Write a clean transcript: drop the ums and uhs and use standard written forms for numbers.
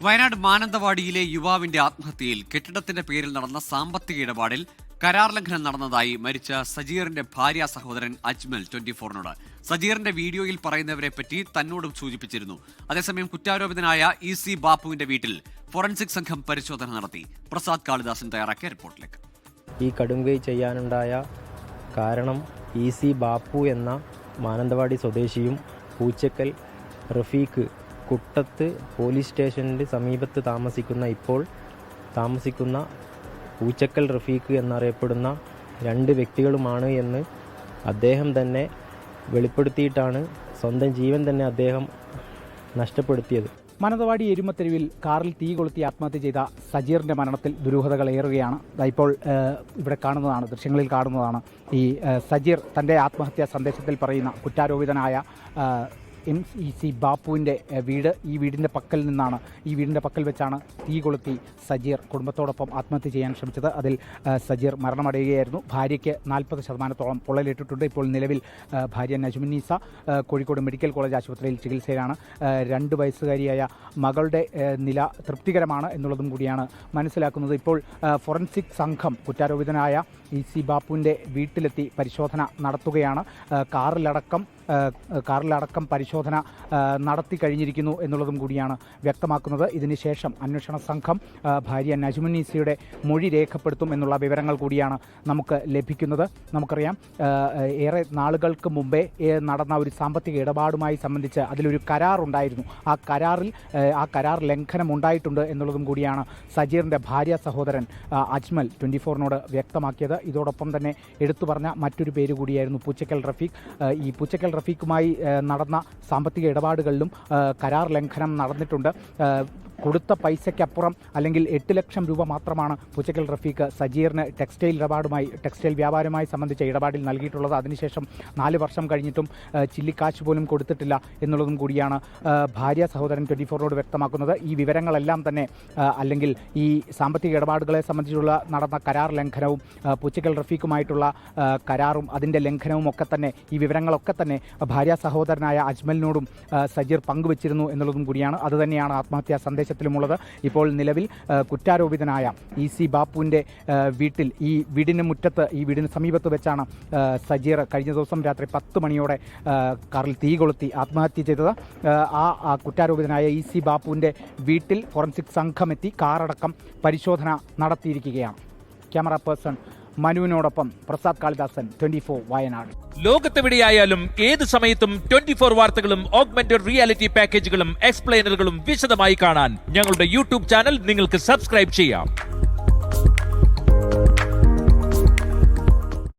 വയനാട് മാനന്തവാടിയിലെ യുവാവിന്റെ ആത്മഹത്യയിൽ കെട്ടിടത്തിന്റെ പേരിൽ നടന്ന സാമ്പത്തിക ഇടപാടിൽ കരാർ ലംഘനം നടന്നതായി മരിച്ച സജീറിന്റെ ഭാര്യ സഹോദരൻ അജ്മൽ 24-നോട്. സജീറിന്റെ വീഡിയോയിൽ പറയുന്നവരെ പറ്റി തന്നോടും സൂചിപ്പിച്ചിരുന്നു. അതേസമയം കുറ്റാരോപിതനായ EC ബാപ്പുവിന്റെ വീട്ടിൽ ഫോറൻസിക് സംഘം പരിശോധന നടത്തി. പ്രസാദ് കാളിദാസൻ തയ്യാറാക്കിയ റിപ്പോർട്ടിലേക്ക്. ഈ കടുംകൈ ചെയ്യാനുണ്ടായ കാരണം EC ബാപ്പു എന്ന മാനന്തവാടി സ്വദേശിയും പൂച്ചക്കൽ റഫീഖ് കുട്ടത്ത് പോലീസ് സ്റ്റേഷനിൽ സമീപത്ത് താമസിക്കുന്ന പൂച്ചക്കൽ റഫീഖ് എന്നറിയപ്പെടുന്ന രണ്ട് വ്യക്തികളുമാണ് എന്ന് അദ്ദേഹം തന്നെ വെളിപ്പെടുത്തിയിട്ടാണ് സ്വന്തം ജീവൻ തന്നെ അദ്ദേഹം നഷ്ടപ്പെടുത്തിയത്. മാനന്തവാടി എരുമത്തെരുവിൽ കാറിൽ തീ കൊളുത്തി ആത്മഹത്യ ചെയ്ത സജീറിന്റെ മരണത്തിൽ ദുരൂഹതകൾ ഏറുകയാണ്. ഇപ്പോൾ ഇവിടെ കാണുന്നതാണ്, ദൃശ്യങ്ങളിൽ കാണുന്നതാണ് ഈ സജീർ തൻ്റെ ആത്മഹത്യാ സന്ദേശത്തിൽ പറയുന്ന കുറ്റാരോപിതനായ EC ബാപ്പുവിൻ്റെ വീട്. ഈ വീടിൻ്റെ പക്കൽ വെച്ചാണ് തീ കൊളുത്തി സജീർ കുടുംബത്തോടൊപ്പം ആത്മഹത്യ ചെയ്യാൻ ശ്രമിച്ചത്. അതിൽ സജീർ മരണമടയുകയായിരുന്നു. ഭാര്യയ്ക്ക് 40% പൊള്ളലേറ്റിട്ടുണ്ട്. ഇപ്പോൾ നിലവിൽ ഭാര്യ നജ്മുന്നീസ കോഴിക്കോട് മെഡിക്കൽ കോളേജ് ആശുപത്രിയിൽ ചികിത്സയിലാണ്. 2 വയസ്സുകാരിയായ മകളുടെ നില തൃപ്തികരമാണ് എന്നുള്ളതും കൂടിയാണ് മനസ്സിലാക്കുന്നത്. ഇപ്പോൾ ഫോറൻസിക് സംഘം കുറ്റാരോപിതനായ EC ബാപ്പുവിൻ്റെ വീട്ടിലെത്തി പരിശോധന നടത്തുകയാണ്. കാറിലടക്കം പരിശോധന നടത്തി കഴിഞ്ഞിരിക്കുന്നു എന്നുള്ളതും കൂടിയാണ് വ്യക്തമാക്കുന്നത്. ഇതിനുശേഷം അന്വേഷണ സംഘം ഭാര്യ നജ്മുന്നീസയുടെ മൊഴി രേഖപ്പെടുത്തും എന്നുള്ള വിവരങ്ങൾ കൂടിയാണ് നമുക്ക് ലഭിക്കുന്നത്. നമുക്കറിയാം, ഏറെ നാളുകൾക്ക് മുമ്പേ നടന്ന ഒരു സാമ്പത്തിക ഇടപാടുമായി സംബന്ധിച്ച് അതിലൊരു കരാറുണ്ടായിരുന്നു. ആ കരാർ ലംഘനം ഉണ്ടായിട്ടുണ്ട് എന്നുള്ളതും കൂടിയാണ് സജീറിൻ്റെ ഭാര്യ സഹോദരൻ അജ്മൽ 24-നോട് വ്യക്തമാക്കിയത്. ഇതോടൊപ്പം തന്നെ എടുത്തു പറഞ്ഞ മറ്റൊരു പേര് കൂടിയായിരുന്നു പൂച്ചക്കൽ റഫീഖ്. ഈ പൂച്ചക്കൽ റഫീഖുമായി നടന്ന സാമ്പത്തിക ഇടപാടുകളിലും കരാർ ലംഘനം നടന്നിട്ടുണ്ട്. കൊടുത്ത പൈസയ്ക്കപ്പുറം അല്ലെങ്കിൽ 8 ലക്ഷം രൂപ മാത്രമാണ് പൂച്ചക്കൽ റഫീഖ് സജീറിന് ടെക്സ്റ്റൈൽ വ്യാപാരമായി സംബന്ധിച്ച ഇടപാടിൽ നൽകിയിട്ടുള്ളത്. അതിനുശേഷം 4 വർഷം കഴിഞ്ഞിട്ടും ചില്ലിക്കാശ് പോലും കൊടുത്തിട്ടില്ല എന്നുള്ളതും കൂടിയാണ് ഭാര്യ സഹോദരൻ 24-നോട് വ്യക്തമാക്കുന്നത്. ഈ വിവരങ്ങളെല്ലാം തന്നെ അല്ലെങ്കിൽ ഈ സാമ്പത്തിക ഇടപാടുകളെ സംബന്ധിച്ചുള്ള നടന്ന കരാർ ലംഘനവും പൂച്ചക്കൽ റഫീഖുമായിട്ടുള്ള കരാറും അതിൻ്റെ ലംഘനവും ഒക്കെ തന്നെ ഈ വിവരങ്ങളൊക്കെ തന്നെ ഭാര്യ സഹോദരനായ അജ്മലിനോടും സജീർ പങ്കുവച്ചിരുന്നു എന്നുള്ളതും കൂടിയാണ്. അതുതന്നെയാണ് ആത്മഹത്യാ സന്ദേശത്തിലുമുള്ളത്. ഇപ്പോൾ നിലവിൽ കുറ്റാരോപിതനായ EC ബാപ്പുവിൻ്റെ വീട്ടിൽ ഈ വീടിന് സമീപത്ത് വെച്ചാണ് സജീർ കഴിഞ്ഞ ദിവസം രാത്രി 10 മണിയോടെ കാറിൽ തീ കൊളുത്തി ആത്മഹത്യ ചെയ്തത്. ആ കുറ്റാരോപിതനായ EC ബാപ്പുവിൻ്റെ വീട്ടിൽ ഫോറൻസിക് സംഘമെത്തി കാറടക്കം പരിശോധന നടത്തിയിരിക്കുകയാണ്. ക്യാമറ പേഴ്സൺ മനുവിനോടൊപ്പം പ്രസാദ് കാളിദാസൻ, 24 വയനാട്. ലോകത്തെവിടെയായാലും ഏത് സമയത്തും 24 വാർത്തകളും ഓഗ്മെന്റഡ് റിയാലിറ്റി പാക്കേജുകളും എക്സ്പ്ലെയിനറുകളും വിശദമായി കാണാൻ ഞങ്ങളുടെ YouTube ചാനൽ നിങ്ങൾക്ക് സബ്സ്ക്രൈബ് ചെയ്യാം.